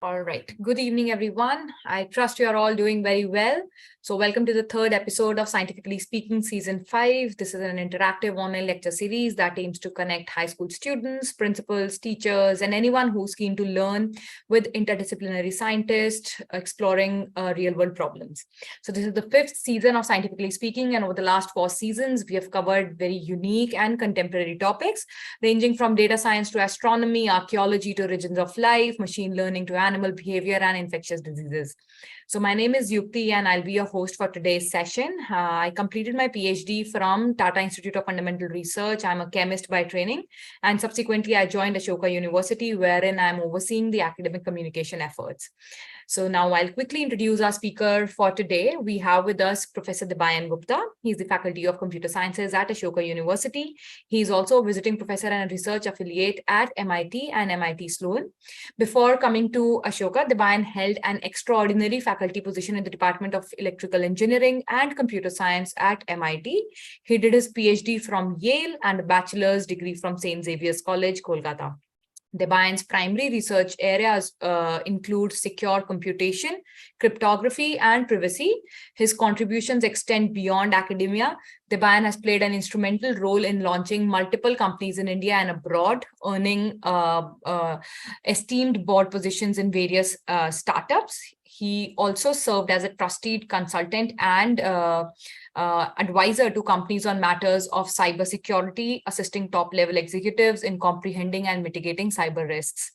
All right. Good evening, everyone. I trust you are all doing very well. So welcome to the third episode of Scientifically Speaking Season 5. This is an interactive online lecture series that aims to connect high school students, principals, teachers, and anyone who's keen to learn with interdisciplinary scientists exploring real-world problems. So this is the fifth season of Scientifically Speaking, and over the last 4 seasons, we have covered very unique and contemporary topics, ranging from data science to astronomy, archaeology to origins of life, machine learning to animal behavior and infectious diseases. So my name is Yukti and I'll be your host for today's session. I completed my PhD from Tata Institute of Fundamental Research. I'm a chemist by training, and subsequently I joined Ashoka University, wherein I'm overseeing the academic communication efforts. So now I'll quickly introduce our speaker for today. We have with us Professor Debayan Gupta. He's the Faculty of Computer Sciences at Ashoka University. He's also a visiting professor and a research affiliate at MIT and MIT Sloan. Before coming to Ashoka, Debayan held an extraordinary faculty position in the Department of Electrical Engineering and Computer Science at MIT. He did his PhD from Yale and a bachelor's degree from St. Xavier's College, Kolkata. Debayan's primary research areas include secure computation, cryptography, and privacy. His contributions extend beyond academia. Debayan has played an instrumental role in launching multiple companies in India and abroad, earning esteemed board positions in various startups. He also served as a trusted consultant and advisor to companies on matters of cybersecurity, assisting top-level executives in comprehending and mitigating cyber risks.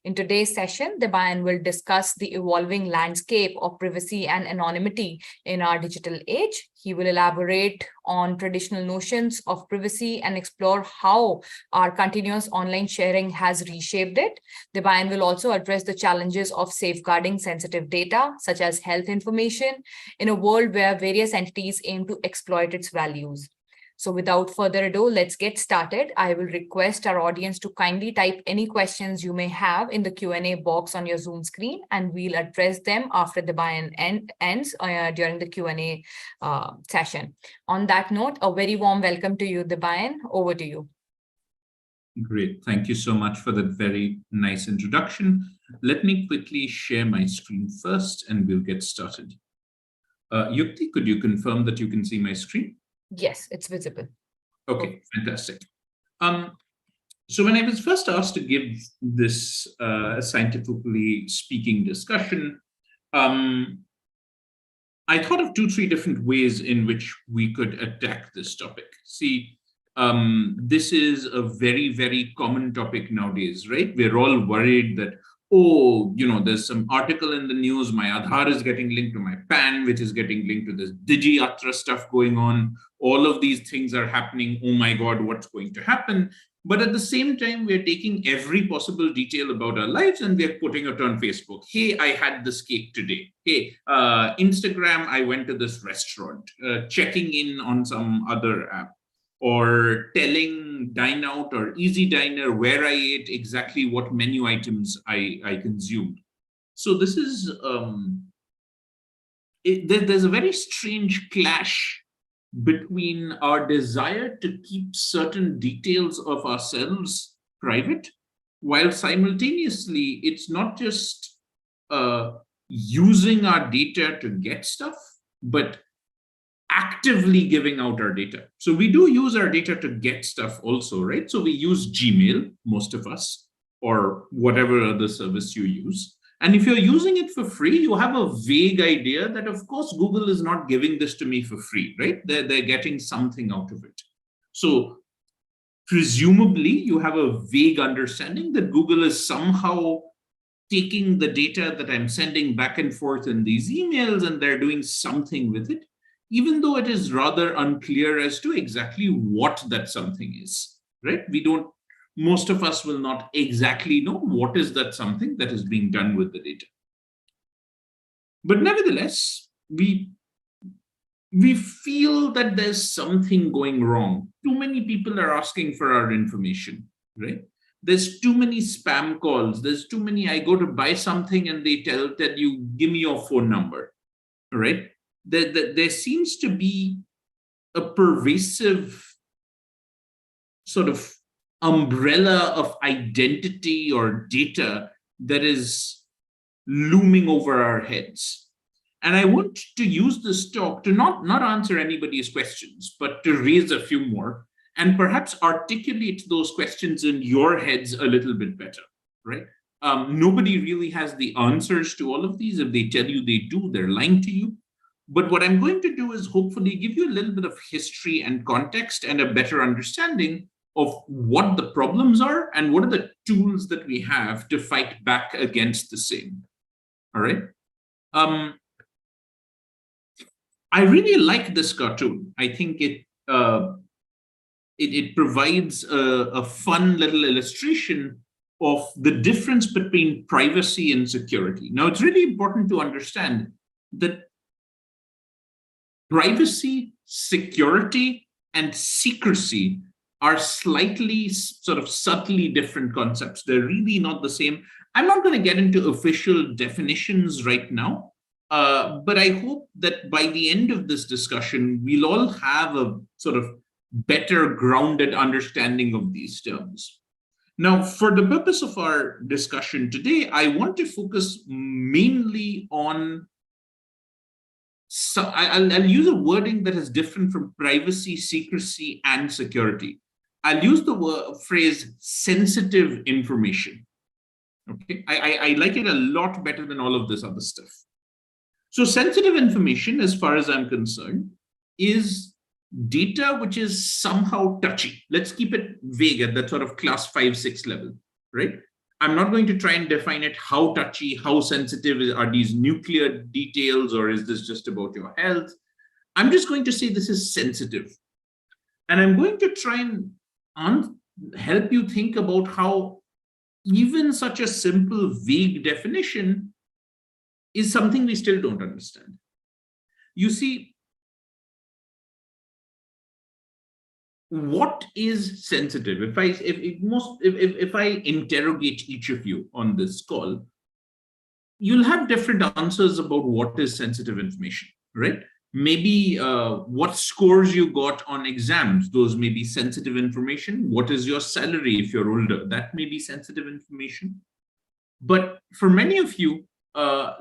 In today's session, Debayan will discuss the evolving landscape of privacy and anonymity in our digital age. He will elaborate on traditional notions of privacy and explore how our continuous online sharing has reshaped it. Debayan will also address the challenges of safeguarding sensitive data, such as health information, in a world where various entities aim to exploit its values. So without further ado, let's get started. I will request our audience to kindly type any questions you may have in the Q&A box on your Zoom screen, and we'll address them after Debayan ends during the Q&A session. On that note, a very warm welcome to you, Debayan. Over to you. Great. Thank you so much for that very nice introduction. Let me quickly share my screen first, and we'll get started. Yukti, could you confirm that you can see my screen? Yes, it's visible. Okay, fantastic. So when I was first asked to give this scientifically speaking discussion, I thought of 2-3 different ways in which we could attack this topic. See, this is a very, very common topic nowadays, right? We're all worried that, there's some article in the news, my Aadhaar is getting linked to my PAN, which is getting linked to this DigiYatra stuff going on. All of these things are happening. Oh my God, what's going to happen? But at the same time, we're taking every possible detail about our lives and we're putting it on Facebook. Hey, I had this cake today. Hey, Instagram, I went to this restaurant, checking in on some other app, or telling Dine Out or Easy Diner where I ate, exactly what menu items I consumed. So this is, there's a very strange clash between our desire to keep certain details of ourselves private, while simultaneously it's not just using our data to get stuff, but actively giving out our data. So we do use our data to get stuff also, right? So we use Gmail, most of us, or whatever other service you use. And if you're using it for free, you have a vague idea that, of course, Google is not giving this to me for free, right? They're getting something out of it. So presumably, you have a vague understanding that Google is somehow taking the data that I'm sending back and forth in these emails, and they're doing something with it, even though it is rather unclear as to exactly what that something is, right? Most of us will not exactly know what is that something that is being done with the data. But nevertheless, we feel that there's something going wrong. Too many people are asking for our information, right? There's too many spam calls. There's too many, I go to buy something and they tell you, give me your phone number, right? There seems to be a pervasive sort of umbrella of identity or data that is looming over our heads. And I want to use this talk to not answer anybody's questions, but to raise a few more and perhaps articulate those questions in your heads a little bit better, right? Nobody really has the answers to all of these. If they tell you they do, they're lying to you. But what I'm going to do is hopefully give you a little bit of history and context and a better understanding of what the problems are and what are the tools that we have to fight back against the same. All right. I really like this cartoon. I think it provides a fun little illustration of the difference between privacy and security. Now, it's really important to understand that privacy, security, and secrecy are slightly sort of subtly different concepts. They're really not the same. I'm not going to get into official definitions right now, but I hope that by the end of this discussion, we'll all have a sort of better grounded understanding of these terms. Now, for the purpose of our discussion today, I want to focus mainly on, I'll use a wording that is different from privacy, secrecy, and security. I'll use the phrase sensitive information. Okay, I like it a lot better than all of this other stuff. So sensitive information, as far as I'm concerned, is data which is somehow touchy. Let's keep it vague at that sort of class 5-6 level, right? I'm not going to try and define it how touchy, how sensitive are these nuclear details, or is this just about your health? I'm just going to say this is sensitive. And I'm going to try and help you think about how even such a simple, vague definition is something we still don't understand. You see, what is sensitive? If I interrogate each of you on this call, you'll have different answers about what is sensitive information, right? Maybe what scores you got on exams, those may be sensitive information. What is your salary if you're older? That may be sensitive information. But for many of you,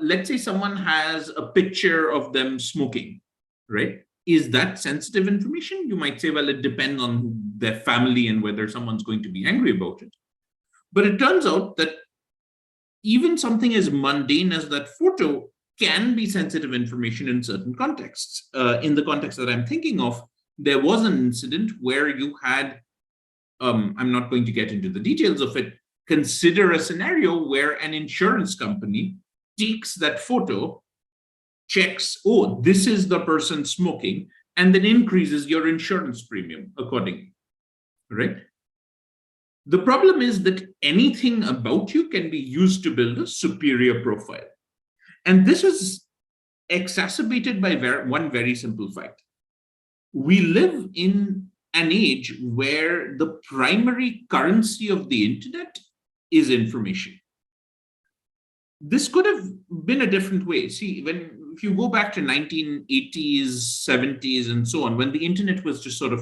let's say someone has a picture of them smoking, right? Is that sensitive information? You might say, well, it depends on their family and whether someone's going to be angry about it. But it turns out that even something as mundane as that photo can be sensitive information in certain contexts. In the context that I'm thinking of, there was an incident where you had, I'm not going to get into the details of it, consider a scenario where an insurance company takes that photo, checks, oh, this is the person smoking, and then increases your insurance premium accordingly, right? The problem is that anything about you can be used to build a superior profile. And this is exacerbated by one very simple fact. We live in an age where the primary currency of the internet is information. This could have been a different way. See, if you go back to 1980s, 70s, and so on, when the internet was just sort of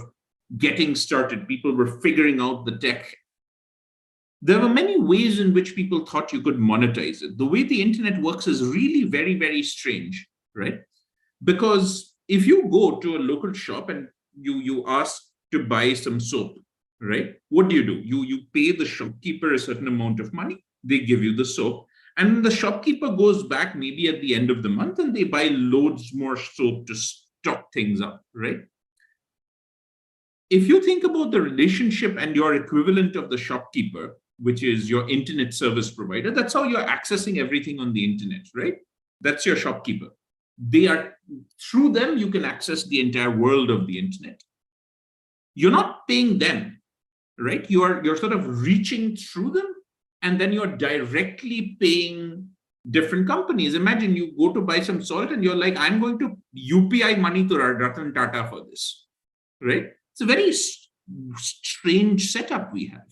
getting started, people were figuring out the tech. There were many ways in which people thought you could monetize it. The way the internet works is really very, very strange, right? Because if you go to a local shop and you ask to buy some soap, right? What do? You pay the shopkeeper a certain amount of money, they give you the soap, and the shopkeeper goes back maybe at the end of the month and they buy loads more soap to stock things up, right? If you think about the relationship and your equivalent of the shopkeeper, which is your internet service provider, that's how you're accessing everything on the internet, right? That's your shopkeeper. Through them, you can access the entire world of the internet. You're not paying them, right? You're sort of reaching through them, and then you're directly paying different companies. Imagine you go to buy some salt and you're like, I'm going to UPI money to Ratan Tata for this, right? It's a very strange setup we have.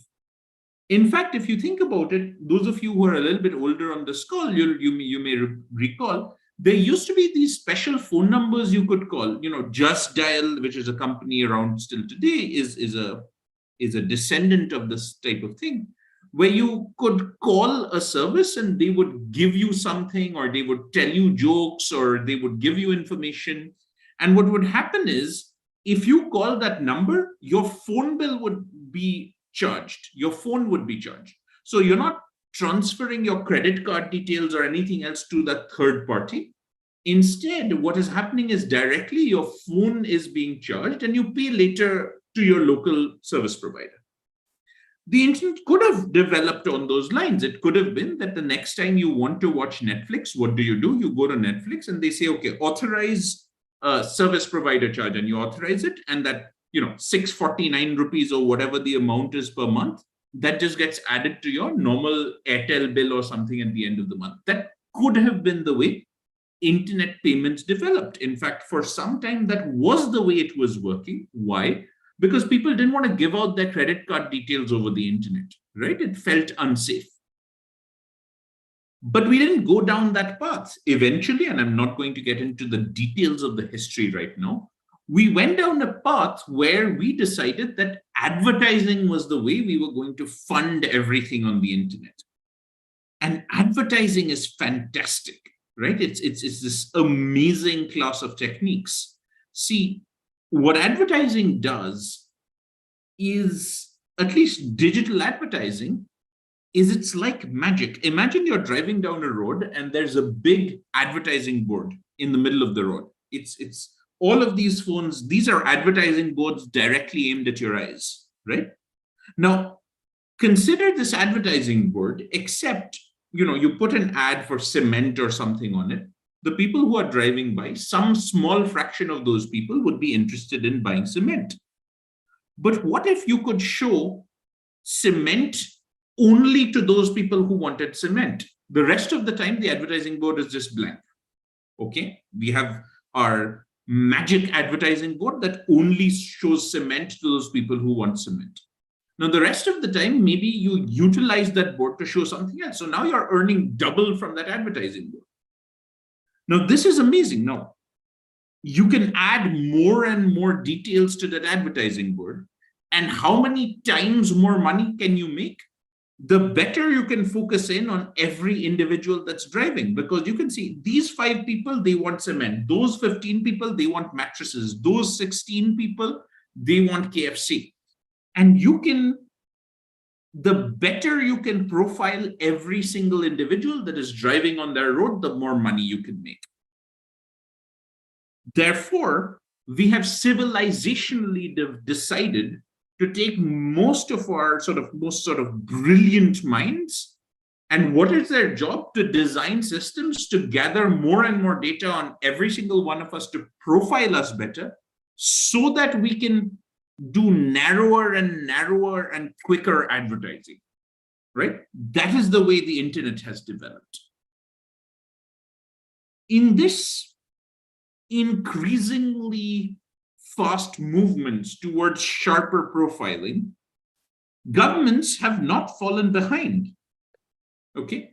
In fact, if you think about it, those of you who are a little bit older on this call, you may recall, there used to be these special phone numbers you could call. Just Dial, which is a company around still today, is a descendant of this type of thing, where you could call a service and they would give you something, or they would tell you jokes, or they would give you information. And what would happen is, if you call that number, your phone bill would be charged. Your phone would be charged. So you're not transferring your credit card details or anything else to the third party. Instead, what is happening is directly your phone is being charged and you pay later to your local service provider. The internet could have developed on those lines. It could have been that the next time you want to watch Netflix, what do? You go to Netflix and they say, okay, authorize service provider charge, and you authorize it, and that 649 rupees or whatever the amount is per month, that just gets added to your normal Airtel bill or something at the end of the month. That could have been the way internet payments developed. In fact, for some time, that was the way it was working. Why? Because people didn't want to give out their credit card details over the internet, right? It felt unsafe. But we didn't go down that path. Eventually, and I'm not going to get into the details of the history right now, we went down a path where we decided that advertising was the way we were going to fund everything on the internet. And advertising is fantastic, right? It's this amazing class of techniques. See, what advertising does is, at least digital advertising, is it's like magic. Imagine you're driving down a road and there's a big advertising board in the middle of the road. It's all of these phones, these are advertising boards directly aimed at your eyes, right? Now, consider this advertising board, except, you put an ad for cement or something on it. The people who are driving by, some small fraction of those people would be interested in buying cement. But what if you could show cement only to those people who wanted cement? The rest of the time, the advertising board is just blank. Okay, we have our magic advertising board that only shows cement to those people who want cement. Now, the rest of the time, maybe you utilize that board to show something else. So now you're earning double from that advertising board. Now, this is amazing. Now, you can add more and more details to that advertising board. And how many times more money can you make? The better you can focus in on every individual that's driving, because you can see these 5 people, they want cement. Those 15 people, they want mattresses. Those 16 people, they want KFC. And the better you can profile every single individual that is driving on their road, the more money you can make. Therefore, we have civilizationally decided to take most of our most brilliant minds, and what is their job? To design systems to gather more and more data on every single one of us, to profile us better, so that we can do narrower and quicker advertising, right? That is the way the internet has developed. In this increasingly fast movements towards sharper profiling, governments have not fallen behind. Okay.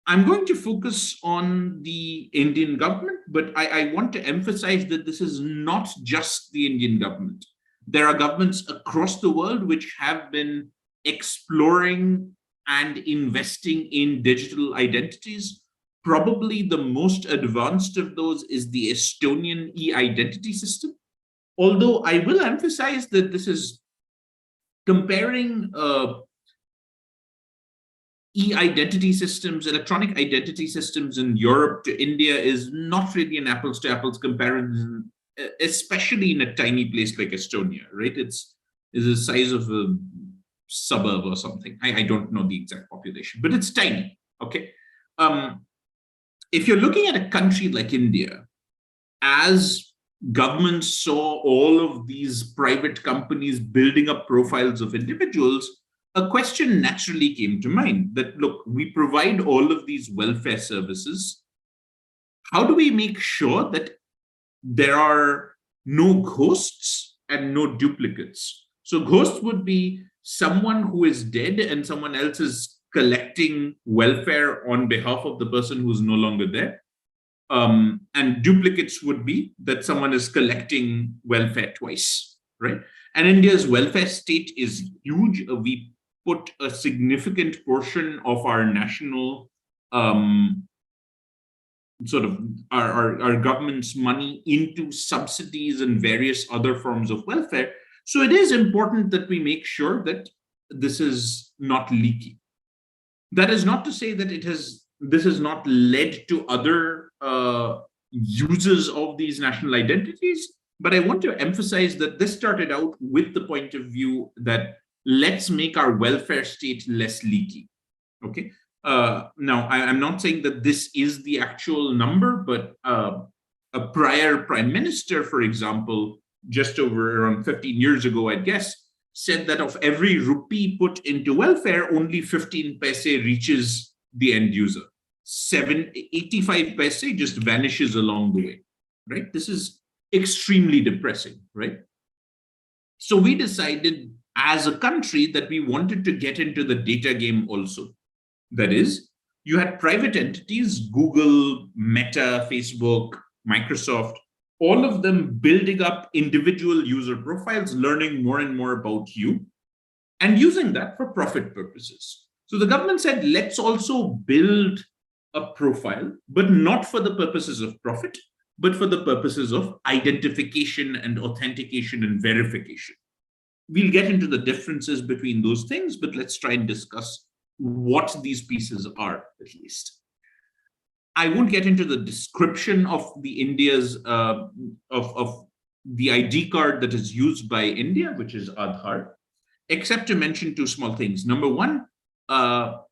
I'm going to focus on the Indian government, but I want to emphasize that this is not just the Indian government. There are governments across the world which have been exploring and investing in digital identities. Probably the most advanced of those is the Estonian e-identity system. Although I will emphasize that this is comparing e-identity systems, electronic identity systems in Europe to India is not really an apples to apples comparison, especially in a tiny place like Estonia, right? It's the size of a suburb or something. I don't know the exact population, but it's tiny, okay? If you're looking at a country like India, as governments saw all of these private companies building up profiles of individuals, a question naturally came to mind that, look, we provide all of these welfare services. How do we make sure that there are no ghosts and no duplicates? So ghosts would be someone who is dead and someone else is collecting welfare on behalf of the person who's no longer there. And duplicates would be that someone is collecting welfare twice, right? And India's welfare state is huge. We put a significant portion of our national sort of our government's money into subsidies and various other forms of welfare. So it is important that we make sure that this is not leaky. That is not to say that this has not led to other uses of these national identities, but I want to emphasize that this started out with the point of view that let's make our welfare state less leaky. Okay. Now, I'm not saying that this is the actual number, but a prior prime minister, for example, just over around 15 years ago, I guess, said that of every rupee put into welfare, only 15 paise reaches the end user. 85 paise just vanishes along the way, right? This is extremely depressing, right? So we decided as a country that we wanted to get into the data game also. That is, you had private entities, Google, Meta, Facebook, Microsoft, all of them building up individual user profiles, learning more and more about you, and using that for profit purposes. So the government said, let's also build a profile, but not for the purposes of profit, but for the purposes of identification and authentication and verification. We'll get into the differences between those things, but let's try and discuss what these pieces are, at least. I won't get into the description of the India's of the ID card that is used by India, which is Aadhaar, except to mention two small things. Number one, Aadhaar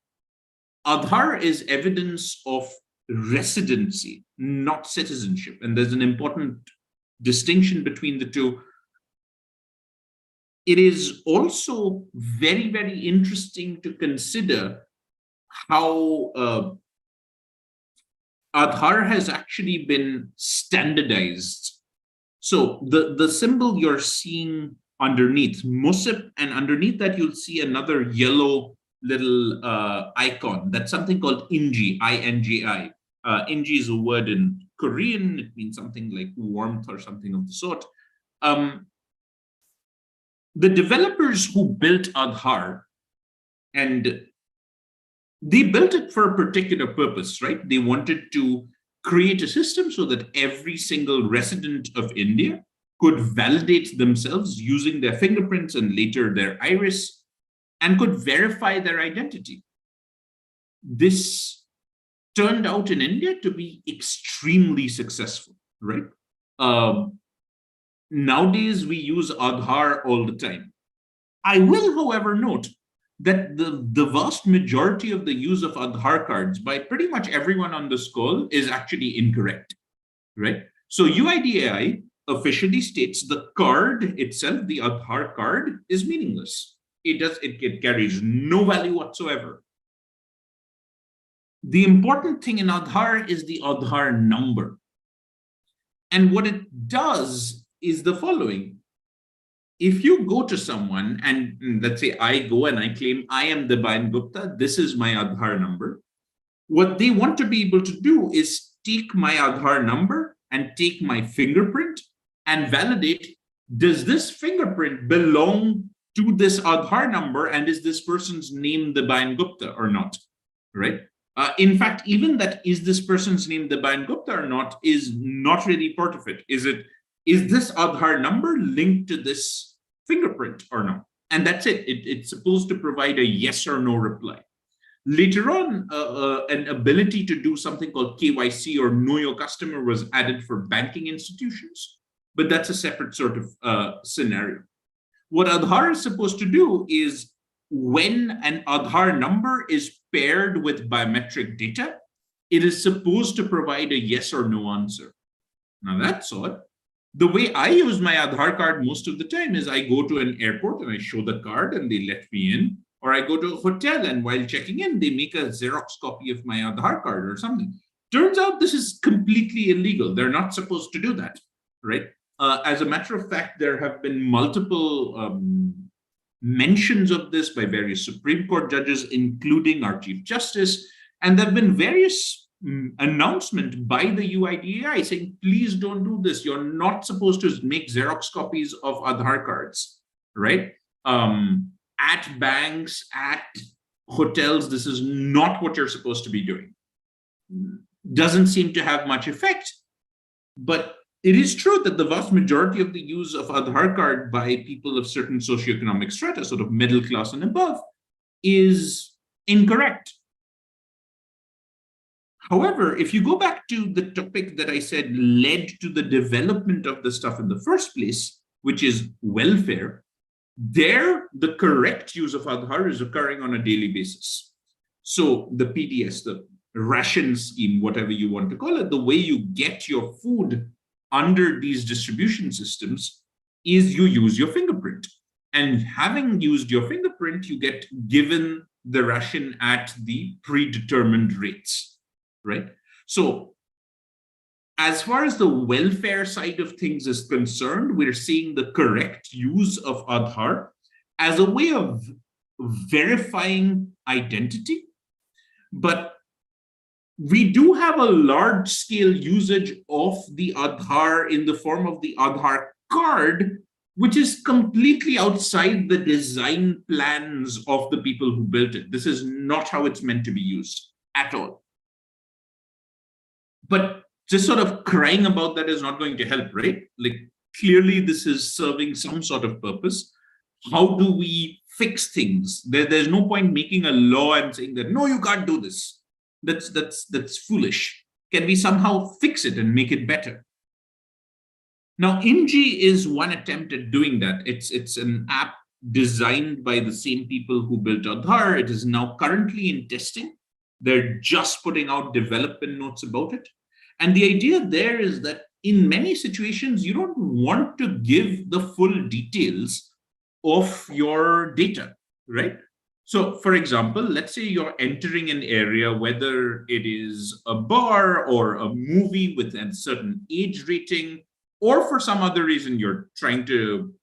is evidence of residency, not citizenship. And there's an important distinction between the two. It is also very, very interesting to consider how Aadhaar has actually been standardized. So the symbol you're seeing underneath, Musip, and underneath that you'll see another yellow little icon. That's something called Inji, I-N-G-I. Inji is a word in Korean. It means something like warmth or something of the sort. The developers who built Aadhaar, and they built it for a particular purpose, right? They wanted to create a system so that every single resident of India could validate themselves using their fingerprints and later their iris, and could verify their identity. This turned out in India to be extremely successful, right? Nowadays, we use Aadhaar all the time. I will, however, note that the vast majority of the use of Aadhaar cards by pretty much everyone on this call is actually incorrect, right? So UIDAI officially states the card itself, the Aadhaar card, is meaningless. It carries no value whatsoever. The important thing in Aadhaar is the Aadhaar number. And what it does is the following. If you go to someone and let's say I go and I claim I am Debayan Gupta, this is my Aadhaar number. What they want to be able to do is take my Aadhaar number and take my fingerprint and validate, does this fingerprint belong to this Aadhaar number, and is this person's name Debayan Gupta or not, right? In fact, even that is this person's name Debayan Gupta or not is not really part of it. Is this Aadhaar number linked to this fingerprint or not? And that's it. It's supposed to provide a yes or no reply. Later on, an ability to do something called KYC or Know Your Customer was added for banking institutions, but that's a separate sort of scenario. What Aadhaar is supposed to do is when an Aadhaar number is paired with biometric data, it is supposed to provide a yes or no answer. Now that's odd. The way I use my Aadhaar card most of the time is I go to an airport and I show the card and they let me in, or I go to a hotel and while checking in, they make a Xerox copy of my Aadhaar card or something. Turns out this is completely illegal. They're not supposed to do that, right? As a matter of fact, there have been multiple mentions of this by various Supreme Court judges, including our Chief Justice, and there have been various announcement by the UIDAI saying, please don't do this. You're not supposed to make Xerox copies of Aadhaar cards, right? at banks, at hotels, this is not what you're supposed to be doing. Doesn't seem to have much effect. But it is true that the vast majority of the use of Aadhaar card by people of certain socioeconomic strata, sort of middle class and above, is incorrect. However, if you go back to the topic that I said led to the development of the stuff in the first place, which is welfare, there the correct use of Aadhaar is occurring on a daily basis. So the PDS, the ration scheme, whatever you want to call it, the way you get your food under these distribution systems is you use your fingerprint. And having used your fingerprint, you get given the ration at the predetermined rates, right? So as far as the welfare side of things is concerned, we're seeing the correct use of Aadhaar as a way of verifying identity. But we do have a large-scale usage of the Aadhaar in the form of the Aadhaar card, which is completely outside the design plans of the people who built it. This is not how it's meant to be used at all. But just sort of crying about that is not going to help, right? Like, clearly this is serving some sort of purpose. How do we fix things? There's no point making a law and saying that, no, you can't do this. That's foolish. Can we somehow fix it and make it better? Now, Inji is one attempt at doing that. It's an app designed by the same people who built Aadhaar. It is now currently in testing. They're just putting out development notes about it. And the idea there is that in many situations, you don't want to give the full details of your data, right? So, for example, let's say you're entering an area, whether it is a bar or a movie with a certain age rating, or for some other reason, you're trying to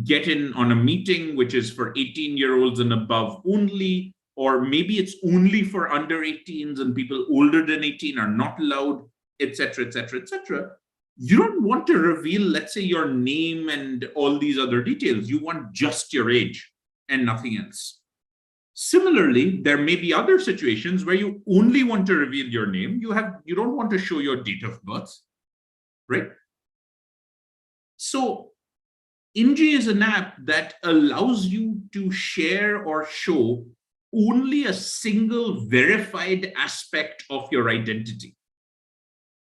get in on a meeting, which is for 18-year-olds and above only, or maybe it's only for under 18s and people older than 18 are not allowed, etc., etc., etc. You don't want to reveal, let's say, your name and all these other details. You want just your age and nothing else. Similarly, there may be other situations where you only want to reveal your name. You don't want to show your date of birth, right? So Inji is an app that allows you to share or show only a single verified aspect of your identity.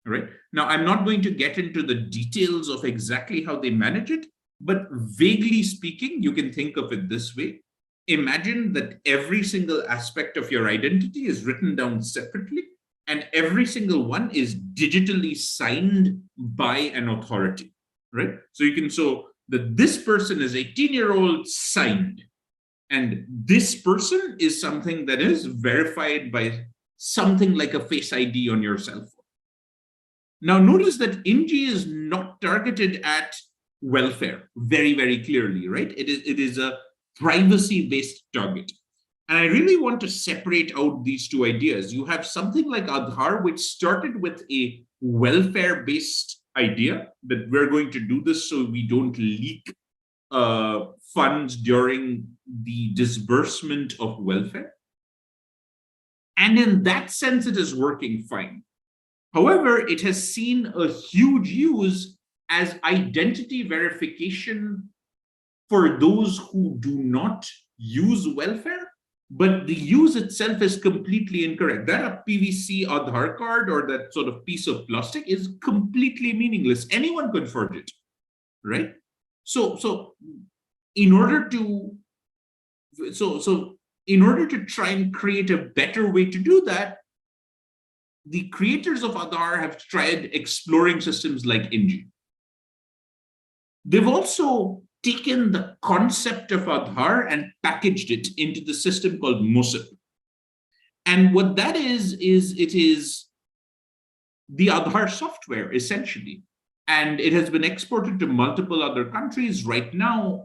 Right? Now, I'm not going to get into the details of exactly how they manage it, but vaguely speaking, you can think of it this way. Imagine that every single aspect of your identity is written down separately, and every single one is digitally signed by an authority, right? So you can show that this person is 18-year-old signed, and this person is something that is verified by something like a Face ID on your cell phone. Now, notice that Inji is not targeted at welfare very, very clearly, right? It is a privacy-based target. And I really want to separate out these two ideas. You have something like Aadhaar, which started with a welfare-based idea that we're going to do this so we don't leak funds during the disbursement of welfare. And in that sense, it is working fine. However, it has seen a huge use as identity verification for those who do not use welfare, but the use itself is completely incorrect. That PVC Aadhaar card or that sort of piece of plastic is completely meaningless. Anyone could forge it, right? So in order to try and create a better way to do that, the creators of Aadhaar have tried exploring systems like Inji. They've also taken the concept of Aadhaar and packaged it into the system called MOSIP. And what that is it is the Aadhaar software, essentially. And it has been exported to multiple other countries right now.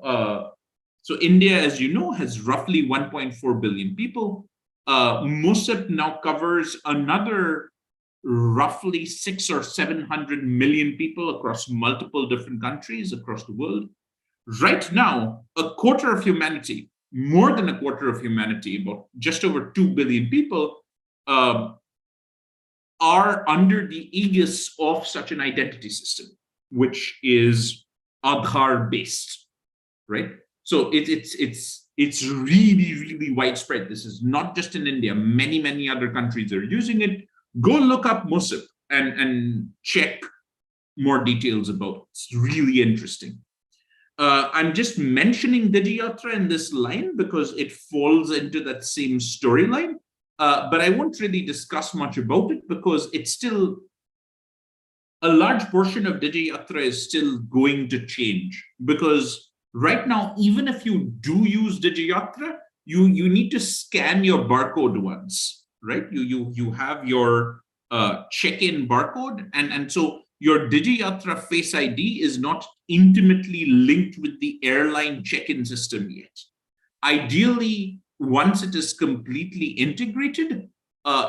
So India, as you know, has roughly 1.4 billion people. MOSIP now covers another roughly 600 or 700 million people across multiple different countries across the world. Right now, a quarter of humanity, more than a quarter of humanity, about just over 2 billion people, are under the aegis of such an identity system, which is Aadhaar based, right? So it's really, really widespread. This is not just in India. Many other countries are using it. Go look up MUSIP and check more details about it. It's really interesting. I'm just mentioning DigiYatra in this line because it falls into that same storyline. But I won't really discuss much about it because it's still a large portion of DigiYatra is still going to change, because right now, even if you do use DigiYatra, you need to scan your barcode once, right? You have your check-in barcode, and so your DigiYatra Face ID is not intimately linked with the airline check-in system yet. Ideally, once it is completely integrated,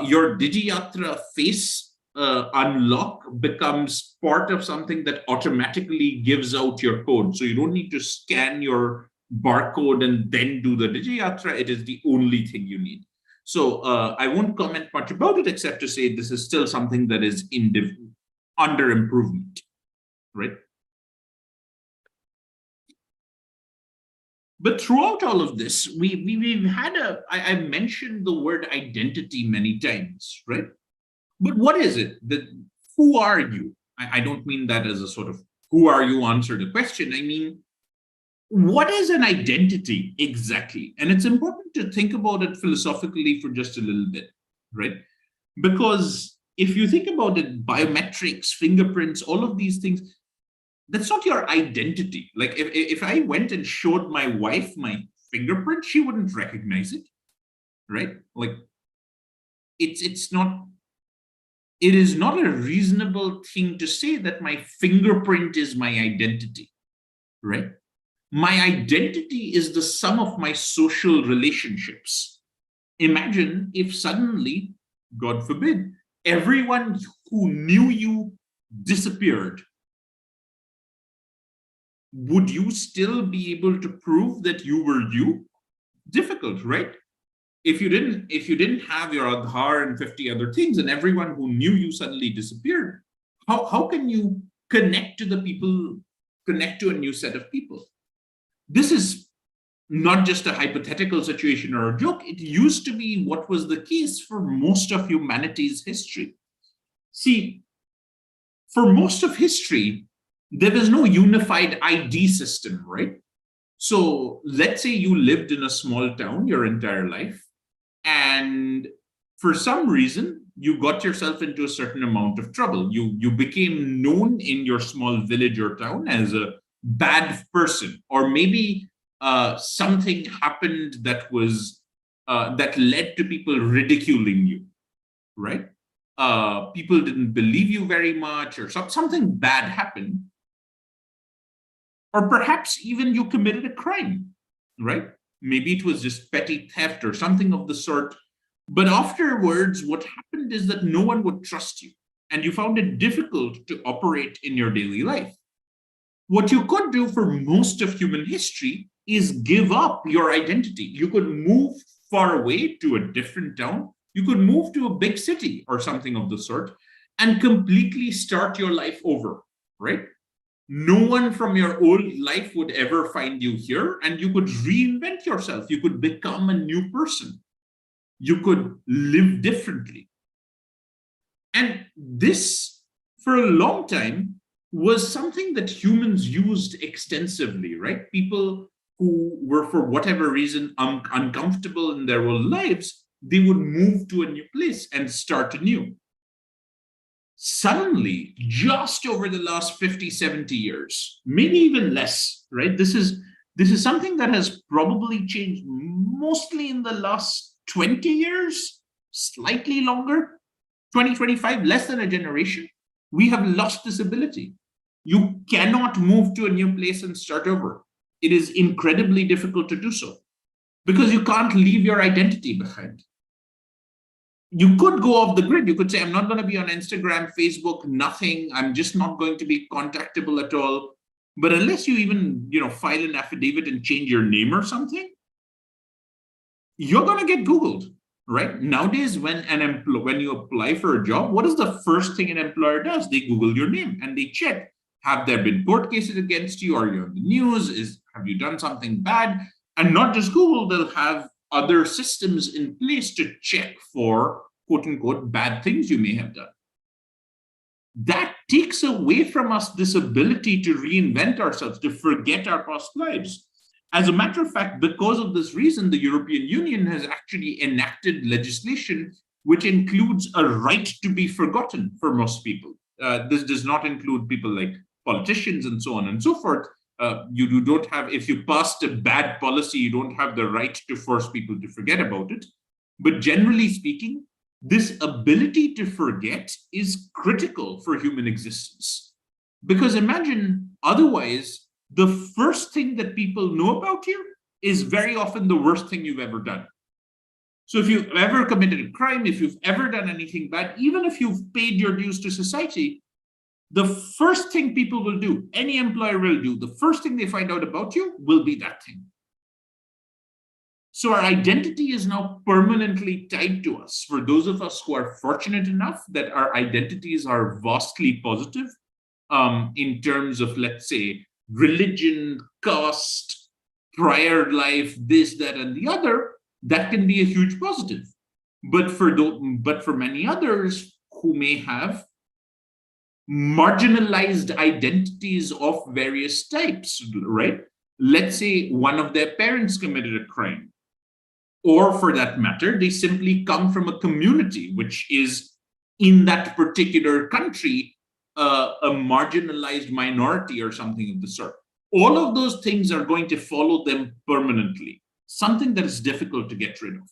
your DigiYatra Face unlock becomes part of something that automatically gives out your code. So you don't need to scan your barcode and then do the DigiYatra. It is the only thing you need. So I won't comment much about it except to say this is still something that is under improvement, right? But throughout all of this, we've had I mentioned the word identity many times, right? But what is it? Who are you? I don't mean that as a sort of who are you answer the question. I mean, what is an identity exactly? And it's important to think about it philosophically for just a little bit, right? Because if you think about it, biometrics, fingerprints, all of these things, that's not your identity. Like if I went and showed my wife my fingerprint, she wouldn't recognize it, right? Like it is not a reasonable thing to say that my fingerprint is my identity, right? My identity is the sum of my social relationships. Imagine if suddenly, God forbid, everyone who knew you disappeared. Would you still be able to prove that you were you? Difficult, right? If you didn't have your Aadhaar and 50 other things, and everyone who knew you suddenly disappeared, how can you connect to the people, connect to a new set of people? This is not just a hypothetical situation or a joke. It used to be what was the case for most of humanity's history. See, for most of history, there was no unified ID system, right? So let's say you lived in a small town your entire life, and for some reason, you got yourself into a certain amount of trouble. You became known in your small village or town as a bad person, or maybe something happened that was that led to people ridiculing you, right? People didn't believe you very much, or something bad happened. Or perhaps even you committed a crime, right? Maybe it was just petty theft or something of the sort. But afterwards, what happened is that no one would trust you, and you found it difficult to operate in your daily life. What you could do for most of human history is give up your identity. You could move far away to a different town. You could move to a big city or something of the sort and completely start your life over, right? No one from your old life would ever find you here, and you could reinvent yourself. You could become a new person. You could live differently. And this, for a long time, was something that humans used extensively, right? People who were, for whatever reason, uncomfortable in their old lives, they would move to a new place and start anew. Suddenly, just over the last 50, 70 years, maybe even less, right? This is something that has probably changed mostly in the last 20 years, slightly longer, 20, 25, less than a generation. We have lost this ability. You cannot move to a new place and start over. It is incredibly difficult to do so because you can't leave your identity behind. You could go off the grid. You could say, I'm not going to be on Instagram, Facebook, nothing. I'm just not going to be contactable at all. But unless you even, file an affidavit and change your name or something, you're going to get Googled, right? Nowadays, when you apply for a job, what is the first thing an employer does? They Google your name and they check, have there been court cases against you? Are you on the news? Have you done something bad? And not just Google, they'll have other systems in place to check for quote unquote bad things you may have done. That takes away from us this ability to reinvent ourselves, to forget our past lives. As a matter of fact, because of this reason, the European Union has actually enacted legislation which includes a right to be forgotten for most people. This does not include people like politicians and so on and so forth. You don't have, if you passed a bad policy, you don't have the right to force people to forget about it. But generally speaking, this ability to forget is critical for human existence. Because imagine otherwise, the first thing that people know about you is very often the worst thing you've ever done. So if you've ever committed a crime, if you've ever done anything bad, even if you've paid your dues to society, the first thing people will do, any employer will do, the first thing they find out about you will be that thing. So our identity is now permanently tied to us. For those of us who are fortunate enough that our identities are vastly positive in terms of, let's say, religion, caste, prior life, this, that, and the other, that can be a huge positive. But for many others who may have marginalized identities of various types, right? Let's say one of their parents committed a crime, or for that matter, they simply come from a community which is in that particular country a marginalized minority or something of the sort. All of those things are going to follow them permanently, something that is difficult to get rid of.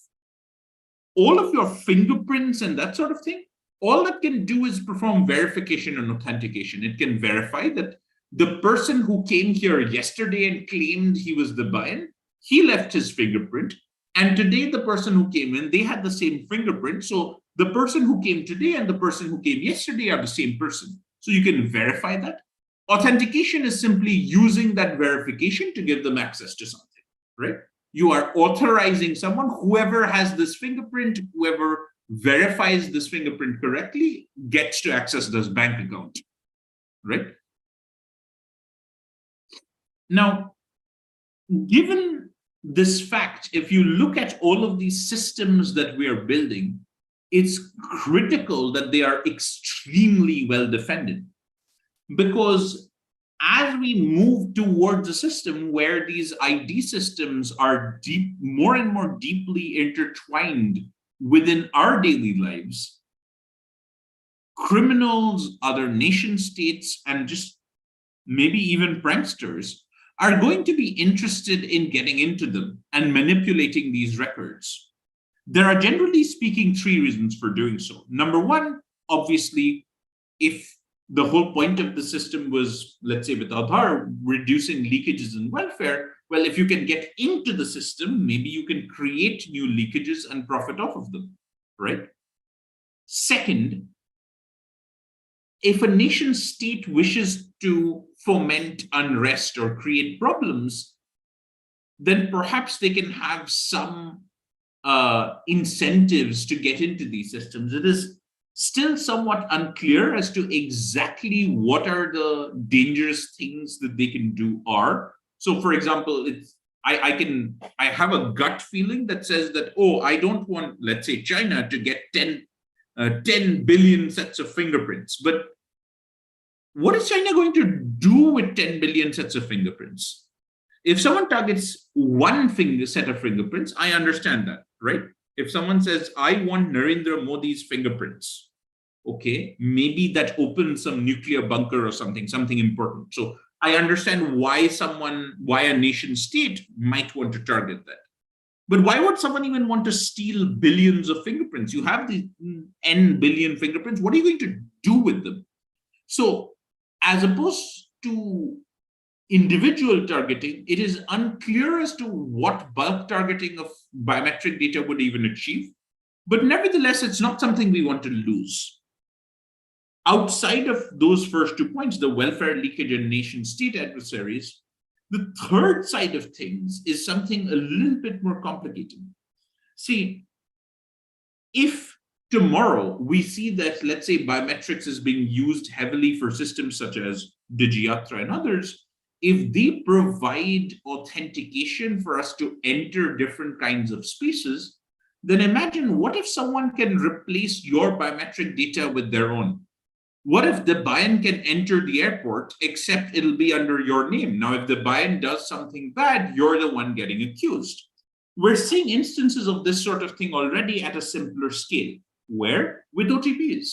All of your fingerprints and that sort of thing, all that can do is perform verification and authentication. It can verify that the person who came here yesterday and claimed he was the Bayan, he left his fingerprint. And today, the person who came in, they had the same fingerprint. So the person who came today and the person who came yesterday are the same person. So you can verify that. Authentication is simply using that verification to give them access to something, right? You are authorizing someone, whoever has this fingerprint, whoever verifies this fingerprint correctly, gets to access this bank account, right? Now, given this fact, if you look at all of these systems that we are building, it's critical that they are extremely well defended. Because as we move towards a system where these ID systems are more and more deeply intertwined within our daily lives, criminals, other nation states, and just maybe even pranksters are going to be interested in getting into them and manipulating these records. There are, generally speaking, 3 reasons for doing so. Number one, obviously, if the whole point of the system was, let's say with Aadhaar, reducing leakages in welfare, well, if you can get into the system, maybe you can create new leakages and profit off of them, right? Second, if a nation state wishes to foment unrest or create problems, then perhaps they can have some incentives to get into these systems. It is still somewhat unclear as to exactly what are the dangerous things that they can do are. So, for example, I have a gut feeling that says that, oh, I don't want, let's say, China to get 10 billion sets of fingerprints. But what is China going to do with 10 billion sets of fingerprints? If someone targets one set of fingerprints, I understand that, right? If someone says, I want Narendra Modi's fingerprints, okay, maybe that opens some nuclear bunker or something important. So I understand why a nation state might want to target that. But why would someone even want to steal billions of fingerprints? You have the N billion fingerprints. What are you going to do with them? So as opposed to individual targeting, it is unclear as to what bulk targeting of biometric data would even achieve. But nevertheless, it's not something we want to lose. outside of those first 2 points, the welfare leakage and nation state adversaries, the third side of things is something a little bit more complicated. See, if tomorrow we see that, let's say, biometrics is being used heavily for systems such as Digiyatra and others, if they provide authentication for us to enter different kinds of spaces, then imagine what if someone can replace your biometric data with their own? What if the Bayan can enter the airport, except it'll be under your name? Now, if the Bayan does something bad, you're the one getting accused. We're seeing instances of this sort of thing already at a simpler scale. Where? With OTPs.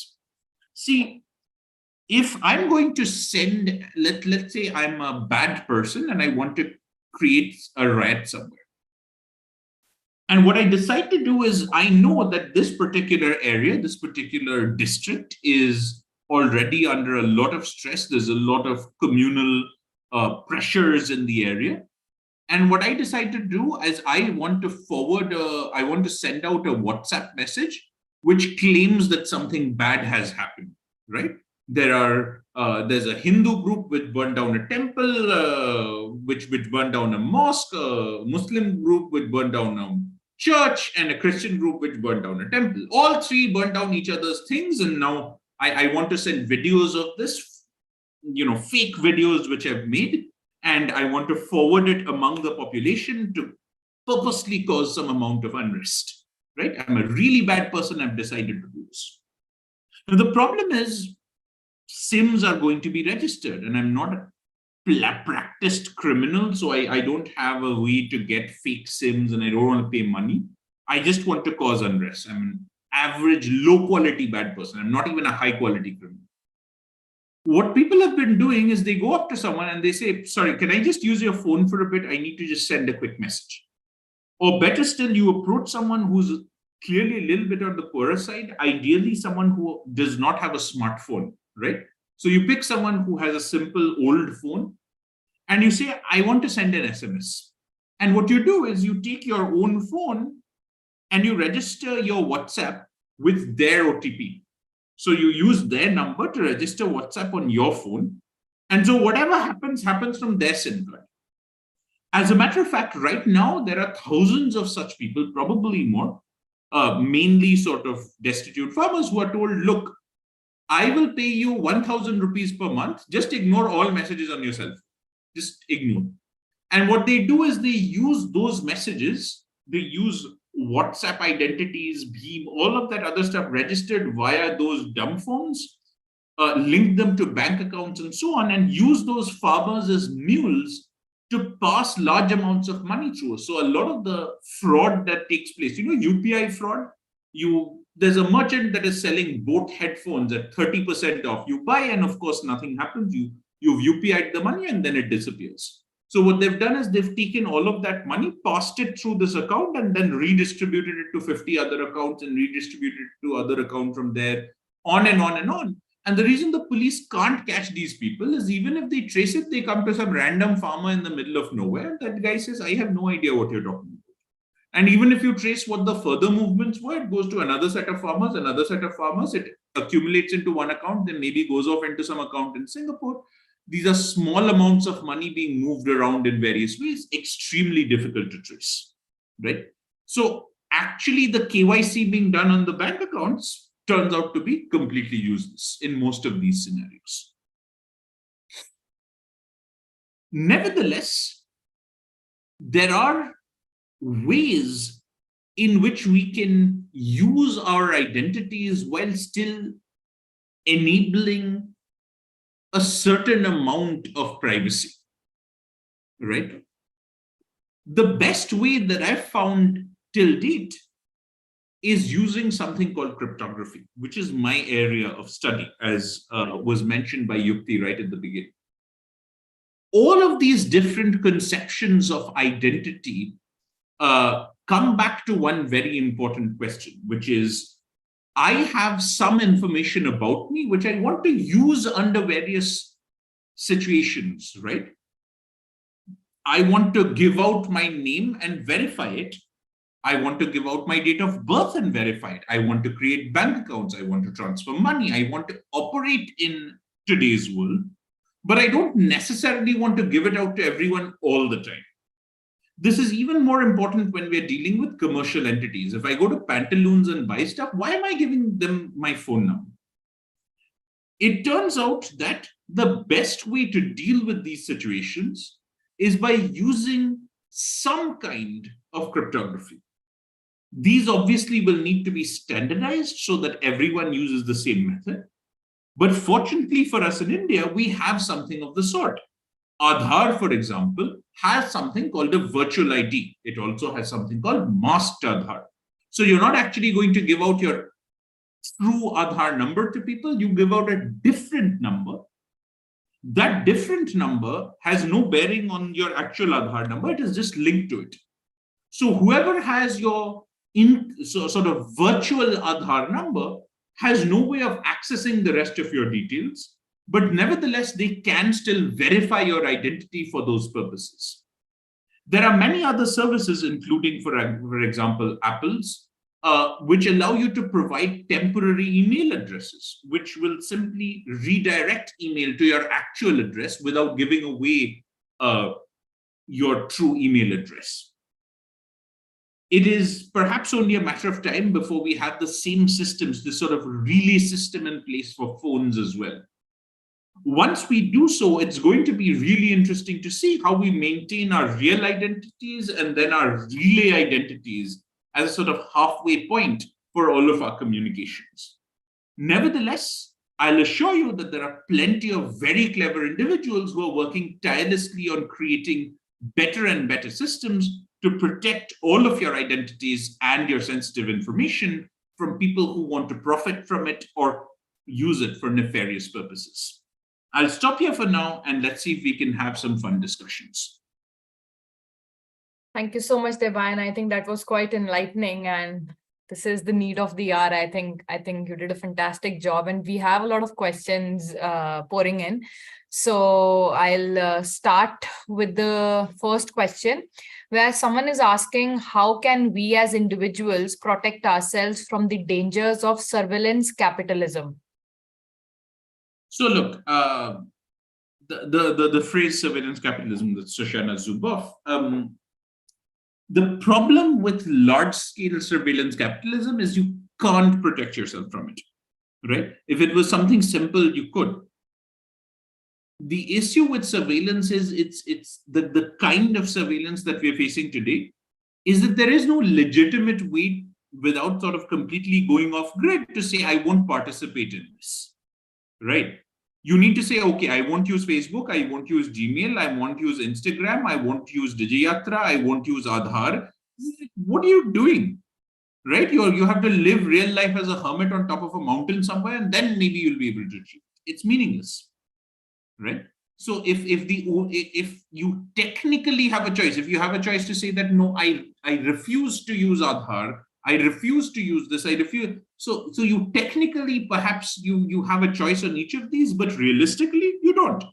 See, if I'm going to send, let's say I'm a bad person and I want to create a riot somewhere. And what I decide to do is, I know that this particular area, this particular district is already under a lot of stress. There's a lot of communal pressures in the area. And what I decide to do is I want to send out a WhatsApp message which claims that something bad has happened, right? There's a Hindu group which burned down a temple, which burned down a mosque, a Muslim group which burned down a church, and a Christian group which burned down a temple. All three burned down each other's things, and now I want to send videos of this, fake videos which I've made, and I want to forward it among the population to purposely cause some amount of unrest, right? I'm a really bad person, I've decided to do this. Now, the problem is SIMs are going to be registered, and I'm not a practiced criminal, so I don't have a way to get fake SIMs, and I don't want to pay money. I just want to cause unrest. I'm an average, low-quality bad person. I'm not even a high-quality criminal. What people have been doing is they go up to someone and they say, sorry, can I just use your phone for a bit? I need to just send a quick message. Or better still, you approach someone who's clearly a little bit on the poorer side, ideally someone who does not have a smartphone, right? So you pick someone who has a simple old phone and you say, I want to send an SMS. And what you do is you take your own phone and you register your WhatsApp with their OTP. So you use their number to register WhatsApp on your phone. And so whatever happens from their SIM card. As a matter of fact, right now, there are thousands of such people, probably more, mainly sort of destitute farmers who are told, look, I will pay you 1,000 rupees per month. Just ignore all messages on your cell phone. Just ignore. And what they do is they use those messages, they use WhatsApp identities, Beam, all of that other stuff registered via those dumb phones, link them to bank accounts and so on, and use those farmers as mules to pass large amounts of money through. So a lot of the fraud that takes place, UPI fraud, there's a merchant that is selling boat headphones at 30% off. You buy, and of course, nothing happens. You've UPI'd the money and then it disappears. So what they've done is they've taken all of that money, passed it through this account, and then redistributed it to 50 other accounts and redistributed it to other accounts from there, on and on and on. And the reason the police can't catch these people is even if they trace it, they come to some random farmer in the middle of nowhere. That guy says, I have no idea what you're talking about. And even if you trace what the further movements were, it goes to another set of farmers, it accumulates into one account, then maybe goes off into some account in Singapore. These are small amounts of money being moved around in various ways, extremely difficult to trace, right? So actually the KYC being done on the bank accounts turns out to be completely useless in most of these scenarios. Nevertheless, there are ways in which we can use our identities while still enabling a certain amount of privacy, right? The best way that I've found till date is using something called cryptography, which is my area of study, as was mentioned by Yukti right at the beginning. All of these different conceptions of identity come back to one very important question, which is, I have some information about me which I want to use under various situations, right? I want to give out my name and verify it. I want to give out my date of birth and verify it. I want to create bank accounts. I want to transfer money. I want to operate in today's world, but I don't necessarily want to give it out to everyone all the time. This is even more important when we're dealing with commercial entities. If I go to Pantaloons and buy stuff, why am I giving them my phone number? It turns out that the best way to deal with these situations is by using some kind of cryptography. These obviously will need to be standardized so that everyone uses the same method. But fortunately for us in India, we have something of the sort. Aadhaar, for example, has something called a virtual ID. It also has something called masked Aadhaar. So you're not actually going to give out your true Aadhaar number to people. You give out a different number. That different number has no bearing on your actual Aadhaar number. It is just linked to it. So whoever has your sort of virtual Aadhaar number has no way of accessing the rest of your details, but nevertheless, they can still verify your identity for those purposes. There are many other services, including, for example, Apple's, which allow you to provide temporary email addresses, which will simply redirect email to your actual address without giving away your true email address. It is perhaps only a matter of time before we have the same systems, this sort of relay system in place for phones as well. Once we do so, it's going to be really interesting to see how we maintain our real identities and then our relay identities as a sort of halfway point for all of our communications. Nevertheless, I'll assure you that there are plenty of very clever individuals who are working tirelessly on creating better and better systems to protect all of your identities and your sensitive information from people who want to profit from it or use it for nefarious purposes. I'll stop here for now and let's see if we can have some fun discussions. Thank you so much, Debayan. I think that was quite enlightening, and this is the need of the hour. I think you did a fantastic job, and we have a lot of questions pouring in. So I'll start with the first question, where someone is asking, how can we as individuals protect ourselves from the dangers of surveillance capitalism? So look, the phrase surveillance capitalism that Shoshana Zuboff, the problem with large-scale surveillance capitalism is you can't protect yourself from it, right? If it was something simple, you could. The issue with surveillance is it's the kind of surveillance that we're facing today is that there is no legitimate way without sort of completely going off grid to say, I won't participate in this, right? You need to say, okay, I won't use Facebook, I won't use Gmail, I won't use Instagram, I won't use Digiyatra, I won't use Aadhaar. What are you doing, right? You have to live real life as a hermit on top of a mountain somewhere, and then maybe you'll be able to achieve. It's meaningless, right? So if you technically have a choice, if you have a choice to say that, no, I refuse to use Aadhaar, I refuse to use this, I refuse. So you technically, perhaps you have a choice on each of these, but realistically, you don't,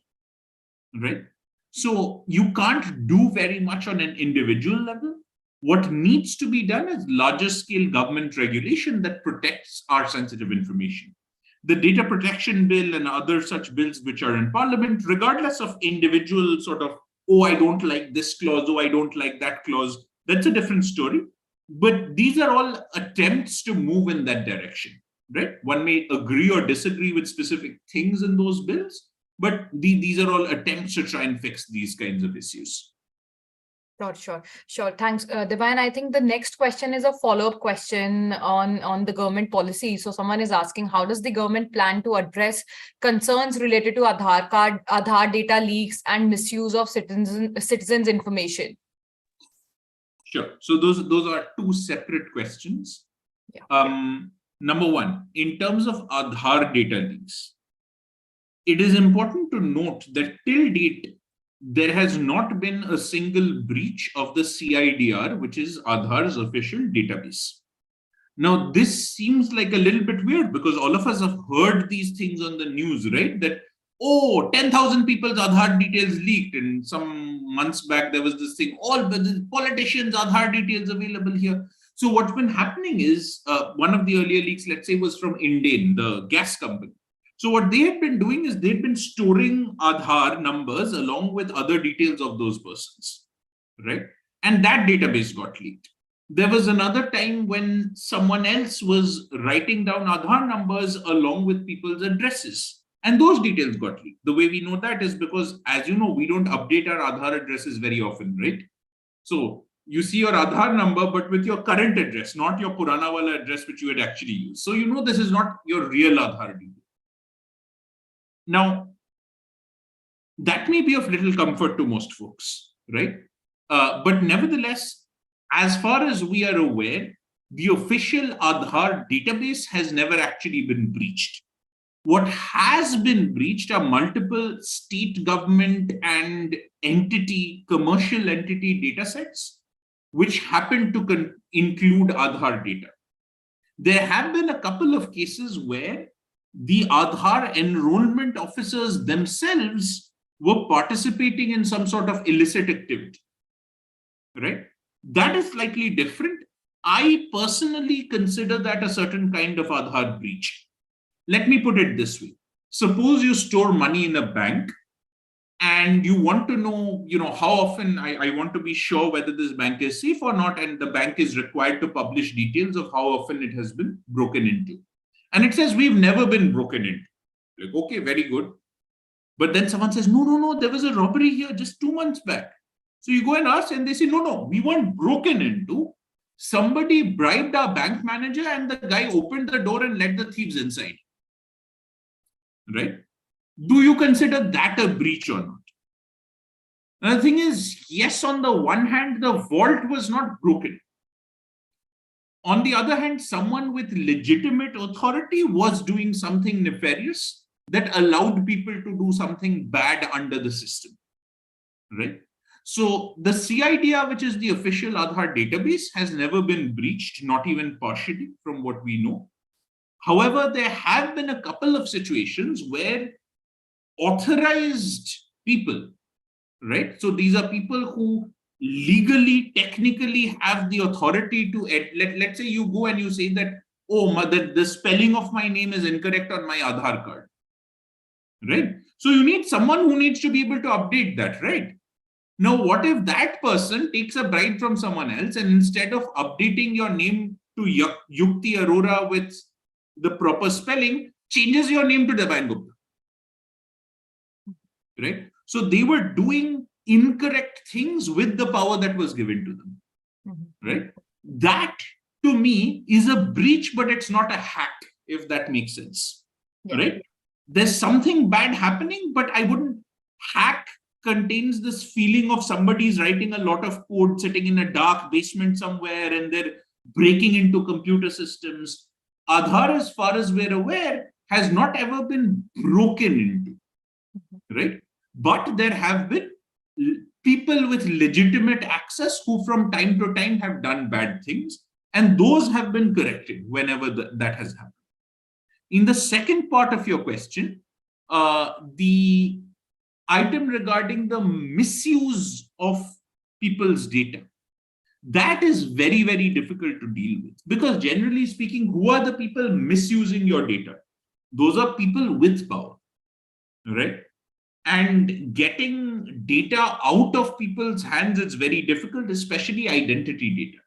right? So you can't do very much on an individual level. What needs to be done is larger scale government regulation that protects our sensitive information. The data protection bill and other such bills which are in parliament, regardless of individual sort of, oh, I don't like this clause, oh, I don't like that clause, that's a different story. But these are all attempts to move in that direction, right? One may agree or disagree with specific things in those bills, but these are all attempts to try and fix these kinds of issues. Sure. Thanks, Debayan. I think the next question is a follow-up question on the government policy. So someone is asking, how does the government plan to address concerns related to Aadhaar data leaks and misuse of citizens' information? Sure. So those are two separate questions. Yeah. Number one, in terms of Aadhaar data leaks, it is important to note that till date, there has not been a single breach of the CIDR, which is Aadhaar's official database. Now, this seems like a little bit weird because all of us have heard these things on the news, right? That, oh, 10,000 people's Aadhaar details leaked. And some months back, there was this thing, all the politicians' Aadhaar details available here. So what's been happening is one of the earlier leaks, let's say, was from Indane, the gas company. So what they had been doing is they'd been storing Aadhaar numbers along with other details of those persons, right? And that database got leaked. There was another time when someone else was writing down Aadhaar numbers along with people's addresses, and those details got leaked. The way we know that is because, as you know, we don't update our Aadhaar addresses very often, right? So you see your Aadhaar number, but with your current address, not your Purana wala address, which you had actually used. So you know this is not your real Aadhaar detail. Now, that may be of little comfort to most folks, right? But nevertheless, as far as we are aware, the official Aadhaar database has never actually been breached. What has been breached are multiple state government and commercial entity data sets, which happen to include Aadhaar data. There have been a couple of cases where the Aadhaar enrollment officers themselves were participating in some sort of illicit activity, right? That is slightly different. I personally consider that a certain kind of Aadhaar breach. Let me put it this way. Suppose you store money in a bank and you want to know, how often I want to be sure whether this bank is safe or not, and the bank is required to publish details of how often it has been broken into. And it says we've never been broken into. Like, okay, very good. But then someone says, no, there was a robbery here just 2 months back. So you go and ask and they say, no, we weren't broken into. Somebody bribed our bank manager and the guy opened the door and let the thieves inside. Right? Do you consider that a breach or not? And the thing is, yes, on the one hand, the vault was not broken. On the other hand, someone with legitimate authority was doing something nefarious that allowed people to do something bad under the system, right? So the CIDR, which is the official Aadhaar database, has never been breached, not even partially from what we know. However, there have been a couple of situations where authorized people, right? So these are people who legally, technically have the authority to, let's say you go and you say that, oh, the spelling of my name is incorrect on my Aadhaar card, right? So you need someone who needs to be able to update that, right? Now, what if that person takes a bribe from someone else and instead of updating your name to Yukti Arora with the proper spelling, changes your name to Devan Gupta, right? So they were doing incorrect things with the power that was given to them, right? That to me is a breach, but it's not a hack, if that makes sense, right? There's something bad happening, but I wouldn't. Hack contains this feeling of somebody's writing a lot of code sitting in a dark basement somewhere and they're breaking into computer systems. Aadhaar, as far as we're aware, has not ever been broken into, right? But there have been people with legitimate access who from time to time have done bad things, and those have been corrected whenever that has happened. In the second part of your question, the item regarding the misuse of people's data, that is very, very difficult to deal with, because generally speaking, who are the people misusing your data? Those are people with power, right? And getting data out of people's hands is very difficult, especially identity data.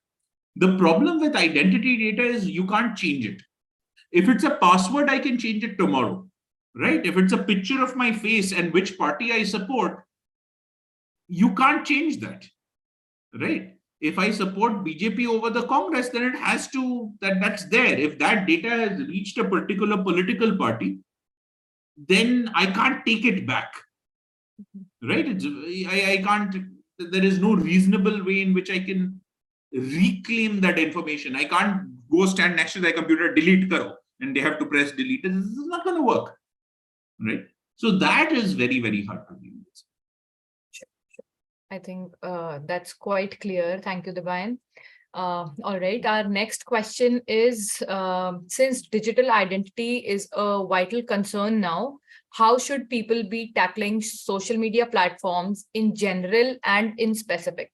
The problem with identity data is you can't change it. If it's a password, I can change it tomorrow, right? If it's a picture of my face and which party I support, you can't change that, right? If I support BJP over the Congress, then it has to, that's there. If that data has reached a particular political party, then I can't take it back, right? I can't, there is no reasonable way in which I can reclaim that information. I can't go stand next to the computer, delete karo, and they have to press delete. This is not going to work, right? So that is very, very hard to deal with. Sure. I think that's quite clear. Thank you, Divine. All right, our next question is, since digital identity is a vital concern now, how should people be tackling social media platforms in general and in specific?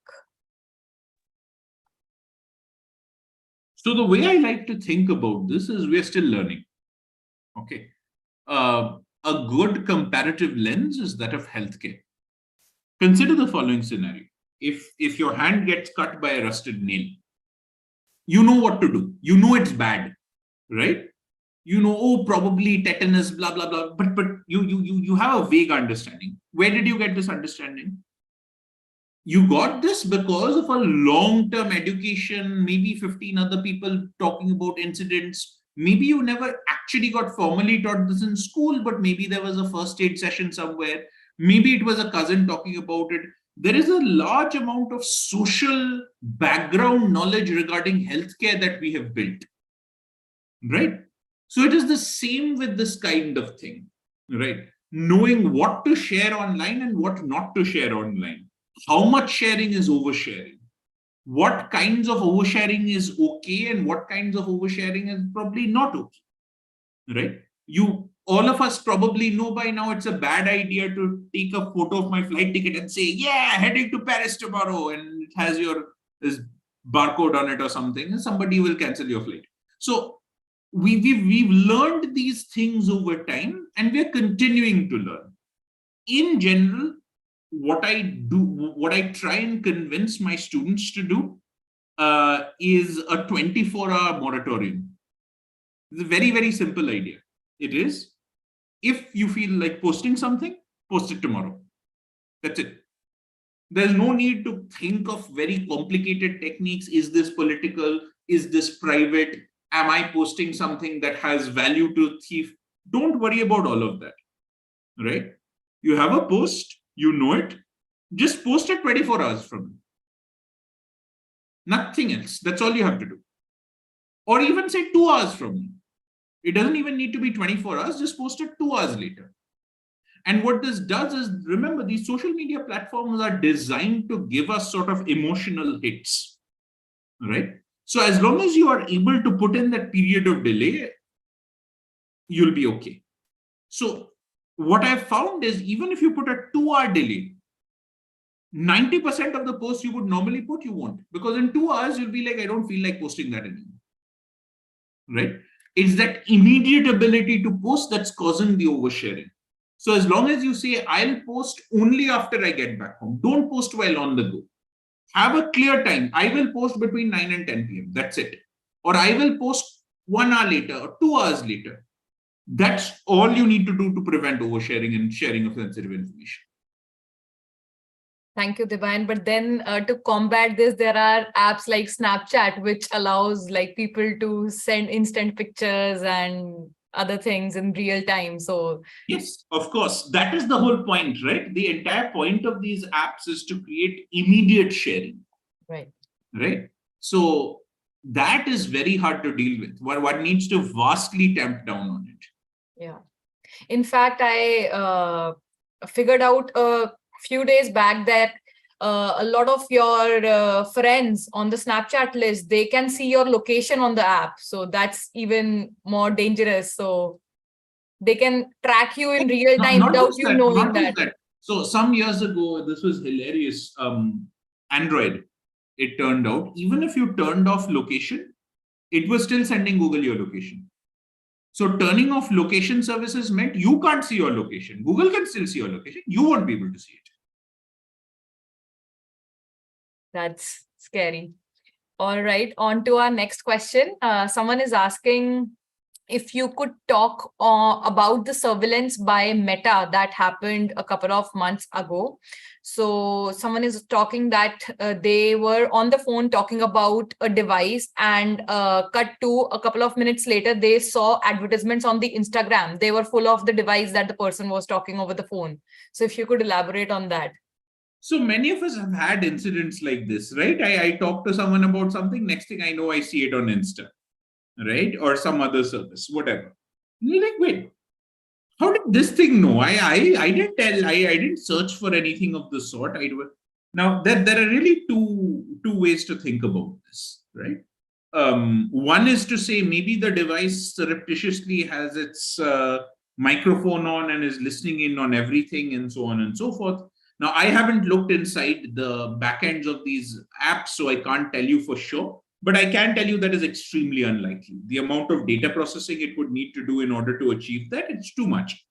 So the way I like to think about this is we're still learning. Okay. A good comparative lens is that of healthcare. Consider the following scenario. If your hand gets cut by a rusted nail, you know what to do. You know it's bad, right? You know, oh, probably tetanus, blah, blah, blah. But you have a vague understanding. Where did you get this understanding? You got this because of a long-term education, maybe 15 other people talking about incidents. Maybe you never actually got formally taught this in school, but maybe there was a first aid session somewhere. Maybe it was a cousin talking about it. There is a large amount of social background knowledge regarding healthcare that we have built, right? So it is the same with this kind of thing, right? Knowing what to share online and what not to share online. How much sharing is oversharing? What kinds of oversharing is okay and what kinds of oversharing is probably not okay, right? All of us probably know by now it's a bad idea to take a photo of my flight ticket and say, yeah, heading to Paris tomorrow, and it has this barcode on it or something, and somebody will cancel your flight. So we've learned these things over time, and we're continuing to learn. In general, what I try and convince my students to do is a 24-hour moratorium. It's a very, very simple idea. It is, if you feel like posting something, post it tomorrow. That's it. There's no need to think of very complicated techniques. Is this political? Is this private? Am I posting something that has value to thief? Don't worry about all of that, right? You have a post, you know it, just post it 24 hours from now. Nothing else. That's all you have to do. Or even say 2 hours from now. It doesn't even need to be 24 hours, just post it 2 hours later. And what this does is, remember, these social media platforms are designed to give us sort of emotional hits, right? So as long as you are able to put in that period of delay, you'll be okay. So what I've found is, even if you put a 2-hour delay, 90% of the posts you would normally put, you won't. Because in 2 hours, you'll be like, I don't feel like posting that anymore, right? It's that immediate ability to post that's causing the oversharing. So as long as you say, I'll post only after I get back home, don't post while on the go. Have a clear time. I will post between 9 and 10 p.m. That's it. Or I will post 1 hour later or 2 hours later. That's all you need to do to prevent oversharing and sharing of sensitive information. Thank you, Dibayan. But then to combat this, there are apps like Snapchat, which allows like people to send instant pictures and other things in real time. So yes, of course, that is the whole point, right? The entire point of these apps is to create immediate sharing. Right. So that is very hard to deal with. One needs to vastly tamp down on it. Yeah. In fact, I figured out a few days back that a lot of your friends on the Snapchat list, they can see your location on the app. So that's even more dangerous. So they can track you in real time without you knowing that. So some years ago, this was hilarious. Android, it turned out, even if you turned off location, it was still sending Google your location. So turning off location services meant you can't see your location. Google can still see your location. You won't be able to see it. That's scary. All right, on to our next question. Someone is asking if you could talk about the surveillance by Meta that happened a couple of months ago. So someone is talking that they were on the phone talking about a device, and cut to a couple of minutes later, they saw advertisements on the Instagram. They were full of the device that the person was talking over the phone. So if you could elaborate on that. So many of us have had incidents like this, right? I talk to someone about something, next thing I know, I see it on Insta, right? Or some other service, whatever. And you're like, wait, how did this thing know? I didn't tell, I didn't search for anything of the sort. Now, there are really two ways to think about this, right? One is to say maybe the device surreptitiously has its microphone on and is listening in on everything and so on and so forth. Now, I haven't looked inside the backends of these apps, so I can't tell you for sure. But I can tell you that is extremely unlikely. The amount of data processing it would need to do in order to achieve that, it's too much.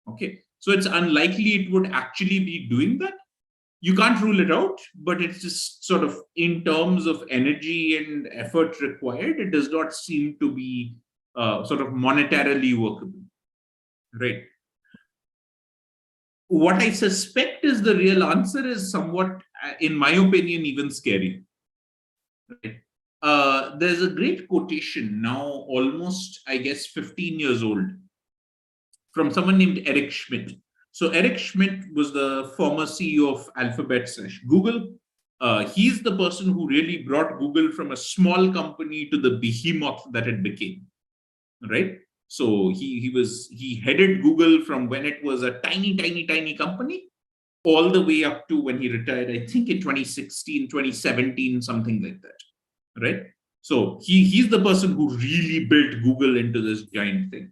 Okay, so it's unlikely it would actually be doing that. You can't rule it out, but it's just sort of in terms of energy and effort required, it does not seem to be sort of monetarily workable, right? What I suspect is the real answer is somewhat, in my opinion, even scary. Right? There's a great quotation now, almost, I guess, 15 years old, from someone named Eric Schmidt. So Eric Schmidt was the former CEO of Alphabet/Google. He's the person who really brought Google from a small company to the behemoth that it became, right? So he headed Google from when it was a tiny company all the way up to when he retired, I think in 2016, 2017, something like that, right? So he's the person who really built Google into this giant thing.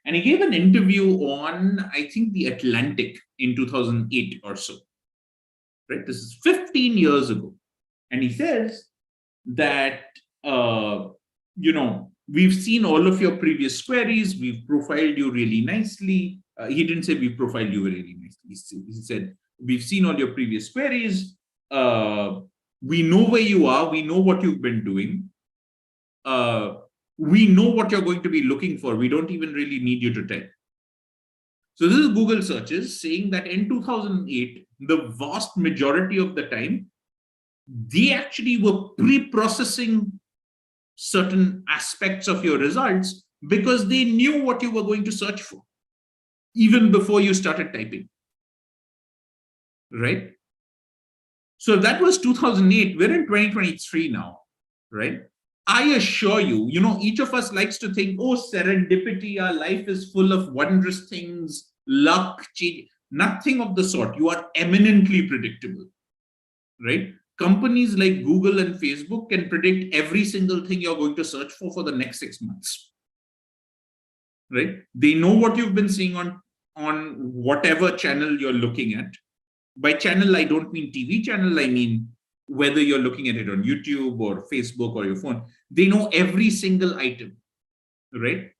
And he gave an interview on, I think, The Atlantic in 2008 or so, right? This is 15 years ago. And he says that, we've seen all of your previous queries, we've profiled you really nicely. He didn't say we profiled you really nicely. He said, we've seen all your previous queries. We know where you are. We know what you've been doing. We know what you're going to be looking for. We don't even really need you to tell. So this is Google searches saying that in 2008, the vast majority of the time, they actually were pre-processing certain aspects of your results because they knew what you were going to search for, even before you started typing, right? So that was 2008. We're in 2023 now, right? I assure you, each of us likes to think, oh, serendipity, our life is full of wondrous things, luck, change. Nothing of the sort. You are eminently predictable, right? Companies like Google and Facebook can predict every single thing you're going to search for the next 6 months, right? They know what you've been seeing on whatever channel you're looking at. By channel, I don't mean TV channel. I mean whether you're looking at it on YouTube or Facebook or your phone. They know every single item, right?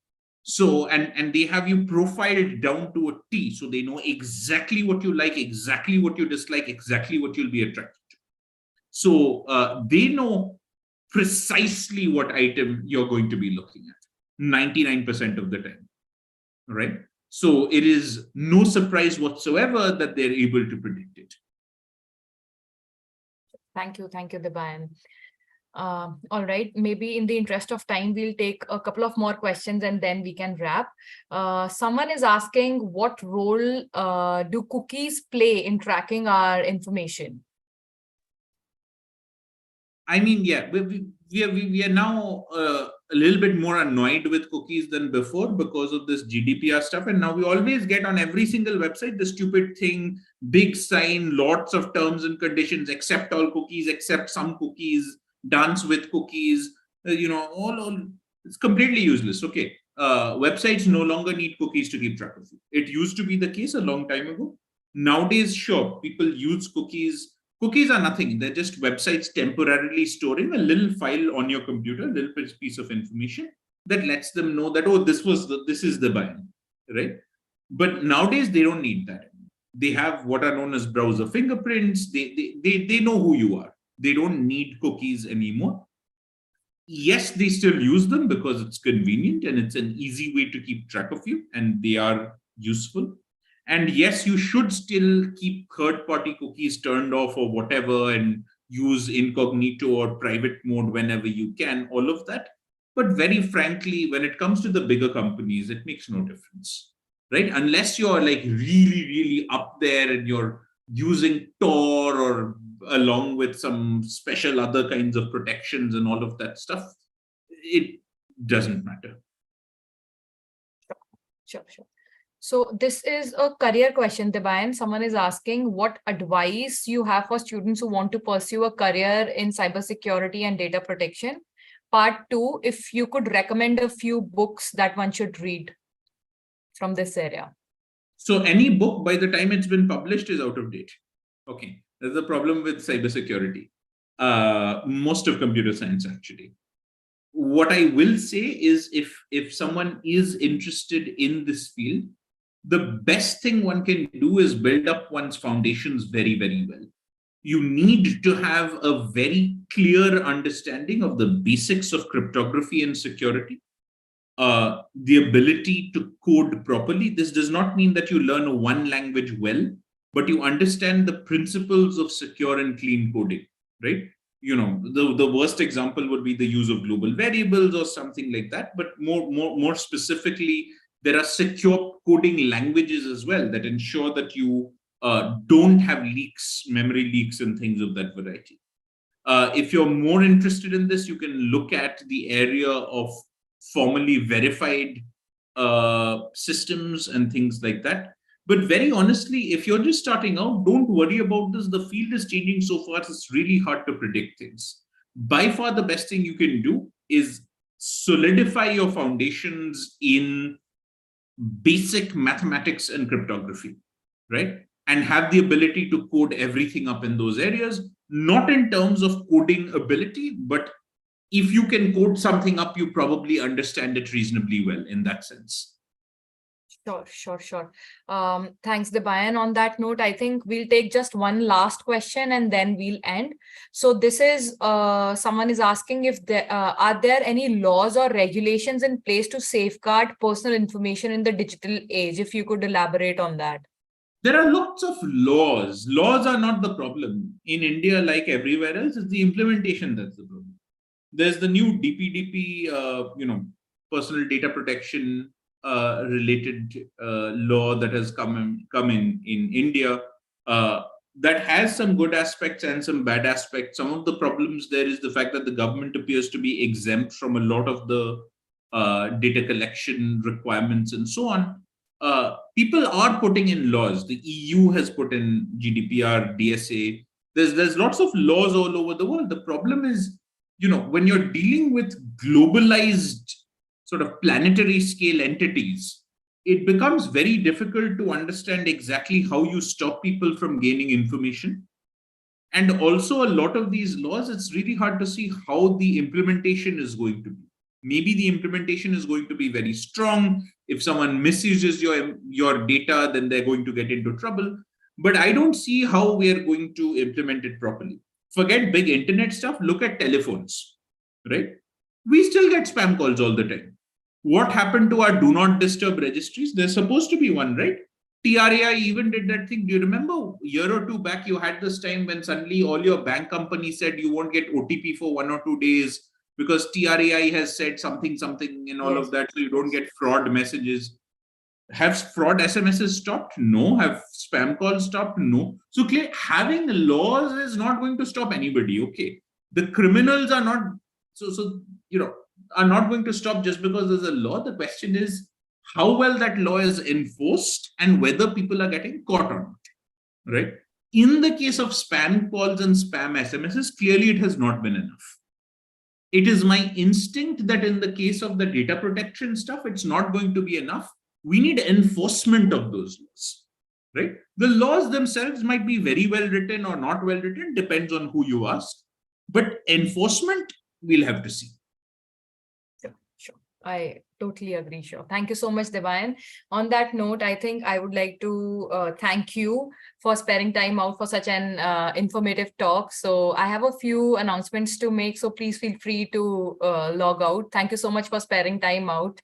So, and they have you profiled down to a T. So they know exactly what you like, exactly what you dislike, exactly what you'll be attracted to. So they know precisely what item you're going to be looking at 99% of the time, right? So it is no surprise whatsoever that they're able to predict it. Thank you, Debayan. All right, maybe in the interest of time, we'll take a couple of more questions and then we can wrap. Someone is asking, what role do cookies play in tracking our information? I mean, yeah, we are now a little bit more annoyed with cookies than before because of this GDPR stuff. And now we always get on every single website the stupid thing, big sign, lots of terms and conditions, accept all cookies, accept some cookies, dance with cookies, all it's completely useless. Okay. Websites no longer need cookies to keep track of you. It used to be the case a long time ago. Nowadays, sure, people use cookies. Cookies are nothing. They're just websites temporarily storing a little file on your computer, a little piece of information that lets them know that, oh, this is the biome, right? But nowadays, they don't need that. They have what are known as browser fingerprints. They know who you are. They don't need cookies anymore. Yes, they still use them because it's convenient and it's an easy way to keep track of you, and they are useful. And yes, you should still keep third-party cookies turned off or whatever and use incognito or private mode whenever you can, all of that. But very frankly, when it comes to the bigger companies, it makes no difference, right? Unless you're like really, really up there and you're using Tor or along with some special other kinds of protections and all of that stuff, it doesn't matter. Sure. So this is a career question, Debayan. Someone is asking what advice you have for students who want to pursue a career in cybersecurity and data protection. Part 2, if you could recommend a few books that one should read from this area. So any book by the time it's been published is out of date. Okay. There's a problem with cybersecurity. most of computer science actually. What I will say is if someone is interested in this field, the best thing one can do is build up one's foundations very, very well. You need to have a very clear understanding of the basics of cryptography and security, the ability to code properly. This does not mean that you learn one language well, but you understand the principles of secure and clean coding, right? The worst example would be the use of global variables or something like that. But more specifically, there are secure coding languages as well that ensure that you don't have leaks, memory leaks, and things of that variety. If you're more interested in this, you can look at the area of formally verified systems and things like that. But very honestly, if you're just starting out, don't worry about this. The field is changing so fast, it's really hard to predict things. By far, the best thing you can do is solidify your foundations in basic mathematics and cryptography, right? And have the ability to code everything up in those areas, not in terms of coding ability, but if you can code something up, you probably understand it reasonably well in that sense. Sure. Thanks, Debayan. On that note, I think we'll take just one last question and then we'll end. So this is, someone is asking if there are there any laws or regulations in place to safeguard personal information in the digital age? If you could elaborate on that. There are lots of laws. Laws are not the problem. In India, like everywhere else, it's the implementation that's the problem. There's the new DPDP, personal data protection related law that has come in India, that has some good aspects and some bad aspects. Some of the problems there is the fact that the government appears to be exempt from a lot of the data collection requirements and so on. People are putting in laws. The EU has put in GDPR, DSA. There's lots of laws all over the world. The problem is, when you're dealing with globalized sort of planetary scale entities, it becomes very difficult to understand exactly how you stop people from gaining information. And also a lot of these laws, it's really hard to see how the implementation is going to be. Maybe the implementation is going to be very strong. If someone misuses your data, then they're going to get into trouble. But I don't see how we are going to implement it properly. Forget big internet stuff, look at telephones, right? We still get spam calls all the time. What happened to our do not disturb registries? There's supposed to be one, right? TRAI even did that thing. Do you remember a year or two back, you had this time when suddenly all your bank companies said you won't get OTP for 1 or 2 days because TRAI has said something and all of that, so you don't get fraud messages. Have fraud SMSs stopped? No. Have spam calls stopped? No. So having laws is not going to stop anybody. Okay. The criminals are not are not going to stop just because there's a law. The question is how well that law is enforced and whether people are getting caught or not. Right? In the case of spam calls and spam SMSs, clearly it has not been enough. It is my instinct that in the case of the data protection stuff, it's not going to be enough. We need enforcement of those laws, right? The laws themselves might be very well written or not well written, depends on who you ask. But enforcement, we'll have to see. Sure. I totally agree. Sure. Thank you so much, Debayan. On that note, I think I would like to thank you for sparing time out for such an informative talk. So I have a few announcements to make, so please feel free to log out. Thank you so much for sparing time out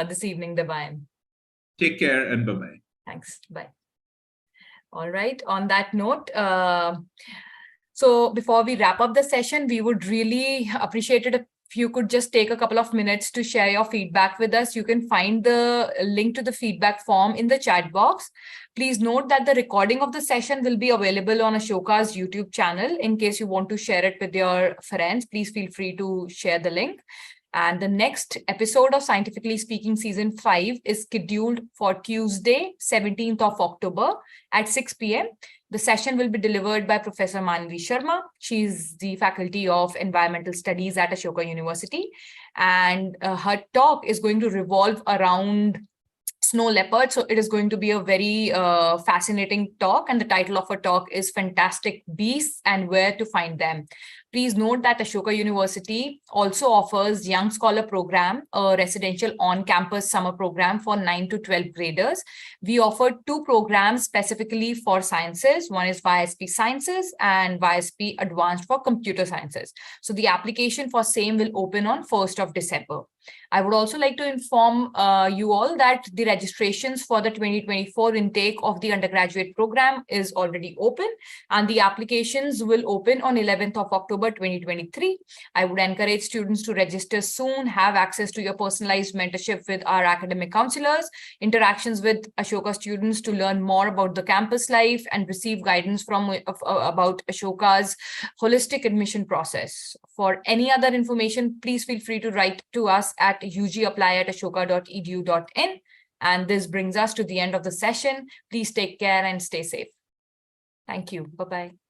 this evening, Debayan. Take care and bye-bye. Thanks. Bye. All right. On that note, so before we wrap up the session, we would really appreciate it if you could just take a couple of minutes to share your feedback with us. You can find the link to the feedback form in the chat box. Please note that the recording of the session will be available on Ashoka's YouTube channel. In case you want to share it with your friends, please feel free to share the link. And the next episode of Scientifically Speaking Season 5 is scheduled for Tuesday, 17th of October at 6 p.m. The session will be delivered by Professor Manvi Sharma. She is the Faculty of Environmental Studies at Ashoka University. And her talk is going to revolve around snow leopard. So it is going to be a very fascinating talk, and the title of our talk is Fantastic Beasts and Where to Find Them. Please note that Ashoka University also offers Young Scholar Program, a residential on-campus summer program for 9 to 12 graders. We offer 2 programs specifically for sciences. One is YSP Sciences and YSP Advanced for Computer Sciences. So the application for same will open on 1st of December. I would also like to inform you all that the registrations for the 2024 intake of the undergraduate program is already open, and the applications will open on 11th of October 2023. I would encourage students to register soon, have access to your personalized mentorship with our academic counselors, interactions with Ashoka students to learn more about the campus life, and receive guidance from about Ashoka's holistic admission process. For any other information, please feel free to write to us at ugapply@ashoka.edu.in. And this brings us to the end of the session. Please take care and stay safe. Thank you. Bye-bye.